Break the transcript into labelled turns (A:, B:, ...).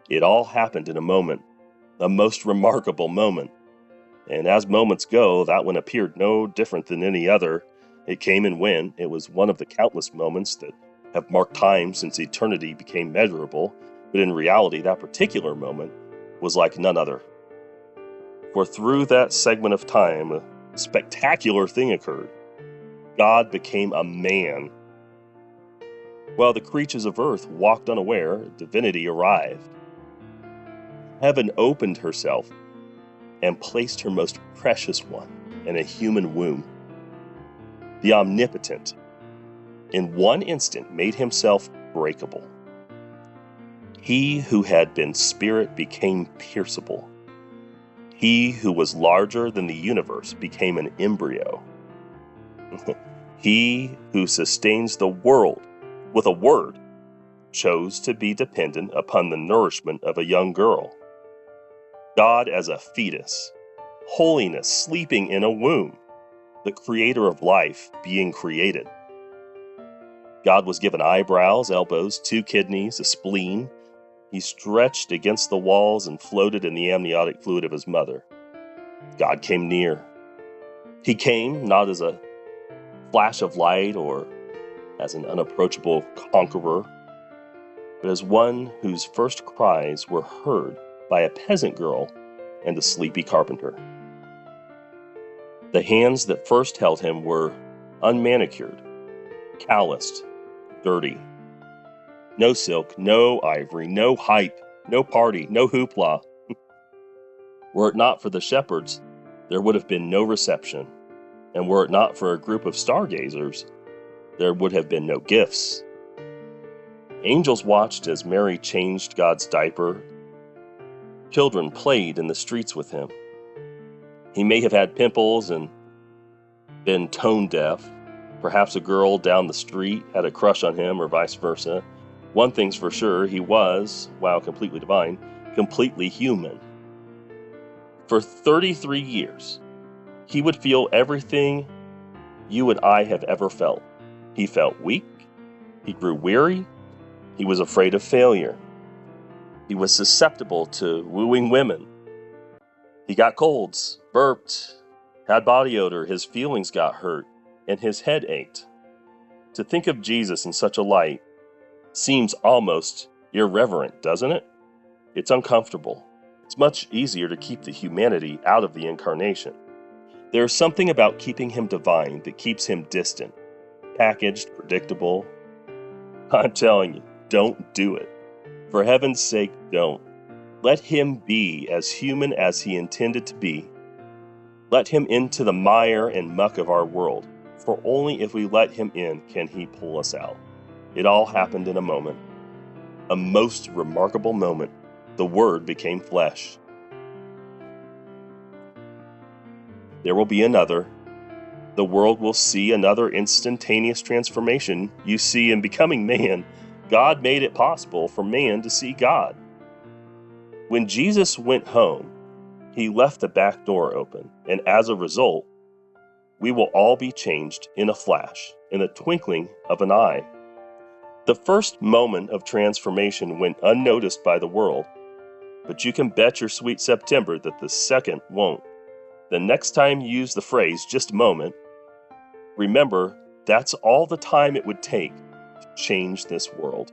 A: It all happened in a moment, a most remarkable moment. And as moments go, that one appeared no different than any other. It came and went. It was one of the countless moments that have marked time since eternity became measurable. But in reality, that particular moment was like none other. For through that segment of time, a spectacular thing occurred. God became a man. While the creatures of earth walked unaware, divinity arrived. Heaven opened herself and placed her most precious one in a human womb. The Omnipotent, in one instant, made himself breakable. He who had been spirit became pierceable. He who was larger than the universe became an embryo. He who sustains the world with a word chose to be dependent upon the nourishment of a young girl. God as a fetus, holiness sleeping in a womb, the creator of life being created. God was given eyebrows, elbows, 2 kidneys, a spleen. He stretched against the walls and floated in the amniotic fluid of his mother. God came near. He came not as a flash of light or as an unapproachable conqueror, but as one whose first cries were heard by a peasant girl and a sleepy carpenter. The hands that first held him were unmanicured, calloused, dirty. No silk, no ivory, no hype, no party, no hoopla. Were it not for the shepherds, there would have been no reception, and were it not for a group of stargazers, there would have been no gifts. Angels watched as Mary changed God's diaper. Children played in the streets with him. He may have had pimples and been tone deaf. Perhaps a girl down the street had a crush on him, or vice versa. One thing's for sure, he was, while completely divine, completely human. For 33 years, he would feel everything you and I have ever felt. He felt weak. He grew weary. He was afraid of failure. He was susceptible to wooing women. He got colds, burped, had body odor, his feelings got hurt, and his head ached. To think of Jesus in such a light seems almost irreverent, doesn't it? It's uncomfortable. It's much easier to keep the humanity out of the incarnation. There's something about keeping him divine that keeps him distant, packaged, predictable. I'm telling you, don't do it. For heaven's sake, don't. Let him be as human as he intended to be. Let him into the mire and muck of our world, for only if we let him in can he pull us out. It all happened in a moment. A most remarkable moment. The Word became flesh. There will be another. The world will see another instantaneous transformation. You see, in becoming man, God made it possible for man to see God. When Jesus went home, he left the back door open, and as a result, we will all be changed in a flash, in the twinkling of an eye. The first moment of transformation went unnoticed by the world, but you can bet your sweet September that the second won't. The next time you use the phrase, just a moment, remember that's all the time it would take to change this world.